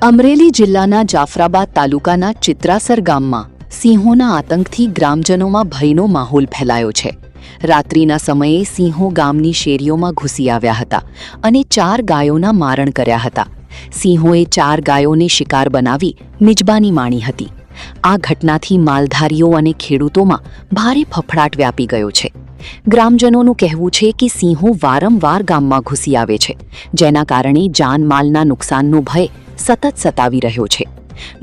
અમરેલી જિલ્લાના જાફરાબાદ તાલુકાના ચિત્રાસર ગામમાં સિંહોના આતંકથી ગ્રામજનોમાં ભયનો માહોલ ફેલાયો છે। રાત્રિના સમયે સિંહો ગામની શેરીઓમાં ઘૂસી આવ્યા હતા અને 4 ગાયોના મારણ કર્યા હતા। સિંહોએ 4 ગાયોને શિકાર બનાવી મિજબાની માણી હતી। આ ઘટનાથી માલધારીઓ અને ખેડૂતોમાં ભારે ફફડાટ વ્યાપી ગયો છે। ગ્રામજનોનું કહેવું છે કે સિંહો વારંવાર ગામમાં ઘૂસી આવે છે, જેના કારણે જાનમાલના નુકસાનનો ભય સતત સતાવી રહ્યો છે।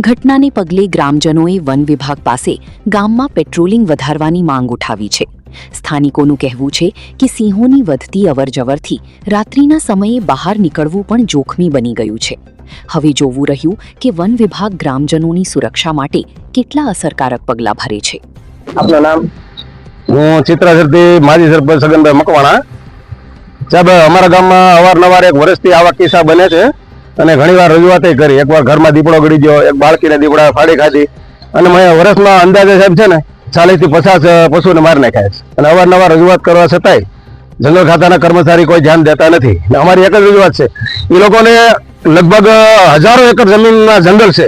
ઘટનાને પગલે ગ્રામજનોએ વન વિભાગ પાસે ગામમાં પેટ્રોલિંગ વધારવાની માંગ ઉઠાવી છે। સ્થાનિકોનું કહેવું છે કે સિંહોની વધતી અવરજવરથી રાત્રિના સમયે બહાર નીકળવું પણ જોખમી બની ગયું છે। હવે જોવું રહ્યું કે વન વિભાગ ગ્રામજનોની સુરક્ષા માટે કેટલા અસરકારક પગલાં ભરે છે। આપનું નામ? હું ચિત્રાસરથી માજી સરપંચ સગનભાઈ મકવાણા। સાહેબ, અમારા ગામમાં અવારનવાર એક વર્ષથી આવા કિસ્સા બને છે અને ઘણીવાર રજૂઆત કરી। એકવાર ઘરમાં દીપડો ગળી ગયો, એક બાળકીને દીપડા ફાડી ખાધી અને વર્ષમાં અંદાજે સાહેબ છે ને 40 થી 50 પશુને મારી નાખ્યા છે। અને અવારનવાર રજૂઆત કરવા છતાંય જંગલ ખાતાના કર્મચારી કોઈ ધ્યાન દેતા નથી। અમારી એક જ રજૂઆત છે, એ લોકોને લગભગ હજારો એકર જમીનના જંગલ છે,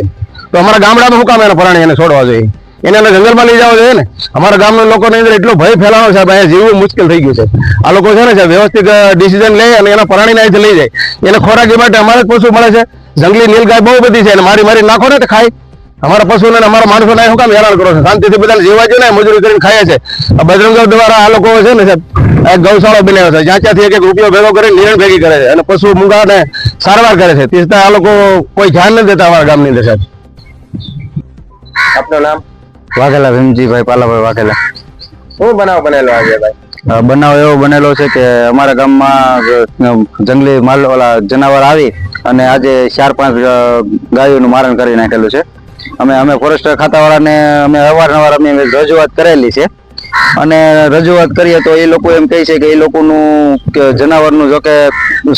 તો અમારા ગામડામાં શું કામ એને પ્રાણી એને છોડવા જોઈએ? એને જંગલમાં લઈ જવા જોઈએ ને। અમારા ગામના લોકોની અંદર એટલો ભય ફેલાવાનો સાહેબ, અહીંયા જીવવું મુશ્કેલ થઈ ગયું છે। આ લોકો છે ને સાહેબ વ્યવસ્થિત ડિસિઝન લે અને એના પ્રાણીને અહીંથી લઈ જાય। એને ખોરાકી માટે અમારે જ પશુ મળે છે। જંગલી નીલગાય બહુ બધી છે, એને મારી નાખો ને તો ખાય। અમારા પશુને અમારા માણસોને શું કામ હેરાન કરો છો? શાંતિથી બધાને જીવવા જોઈએ ને, મજૂરી કરીને ખાય છે। બજરંગ દળ દ્વારા આ લોકો છે ને સાહેબ એક ગૌશાળા બનાવ્યો છે, જ્યાં ત્યાંથી એક રૂપિયો ભેગો કરીને નિરણ ભેગી કરે છે અને પશુ મૂંગાને સારવાર કરે છે। તે આ લોકો કોઈ ધ્યાન નથી દેતા અમારા ગામની અંદર સાહેબ। આપનું નામ? વાઘેલા ભીમજીભાઈ પાલાભાઈ વાઘેલા। શું બનાવ બનેલો આજે ભાઈ? બનાવ એવો બનેલો છે કે અમારા ગામમાં જંગલી જનાવર આવી અને આજે 4-5 ગાયોનું મારણ કરી નાખેલું છે। અમે ફોરેસ્ટર ખાતાવાળાને અમે અવારનવાર રજૂઆત કરેલી છે અને રજૂઆત કરીએ તો એ લોકો એમ કહે છે કે એ લોકોનું જનાવરનું જો કે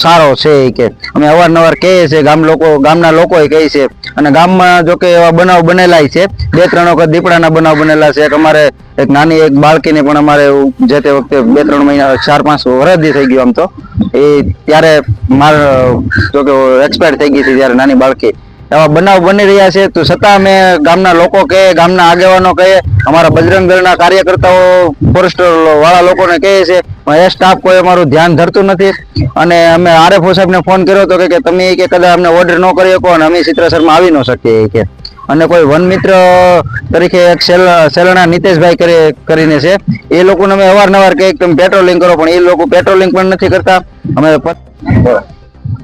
સારો છે કે અમે અવારનવાર કહીએ છીએ, ગામના લોકો કહે છે અને ગામમાં જો કે એવા બનાવ બનેલા છે। 2-3 વખત દીપડાના બનાવ બનેલા છે। અમારે એક નાની એક બાળકીને પણ અમારે જે તે વખતે 2-3 મહિના 4-5 વર્ષથી થઈ ગયું, આમ તો એ ત્યારે જો કે એક્સપાયર થઈ ગઈ હતી ત્યારે નાની બાળકી। એવા બનાવ બની રહ્યા છે, તો છતાં અમે ગામના લોકો કહે, ગામના આગેવાનો કહે, અમારા બજરંગ દળના કાર્યકર્તાઓ ફોરેસ્ટર વાળા લોકોને કહે છે, એ સ્ટાફ કોઈ અમારું ધ્યાન ધરતું નથી। અને અમે આરએફઓ સાહેબને ફોન કર્યો હતો કે તમે કે કદાચ અમને ઓર્ડર ન કરી શકો અને અમે ચિત્રાસરમાં આવી ન શકીએ કે। અને કોઈ વન મિત્ર તરીકે એક સેલણા નીતેશભાઈ કરીને છે, એ લોકોને અમે અવારનવાર કહે તમે પેટ્રોલિંગ કરો, પણ એ લોકો પેટ્રોલિંગ પણ નથી કરતા।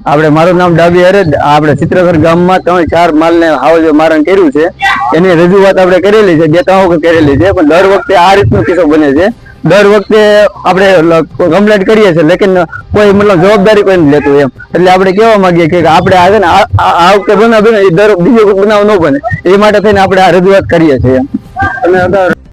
આપણે મારું નામ ડાબી હરે, આપણે ચિત્રાસર ગામમાં 3-4 માલને હાવજો મારણ કર્યું છે, એની રજૂઆત આપણે કરેલી છે, 2-3 વખત કરેલી છે, પણ દર વખતે આ રીતનો કિસ્સો બને છે। દર વખતે આપણે કમ્પ્લેન્ટ કરીએ છીએ, લેકિન કોઈ મતલબ જવાબદારી કોઈ નથી લેતું એમ। એટલે આપણે કહેવા માંગીએ કે આપણે આવે ને આ વખતે બનાવ બને, બીજો બનાવ ન બને, એ માટે થઈને આપણે આ રજૂઆત કરીએ છીએ એમ।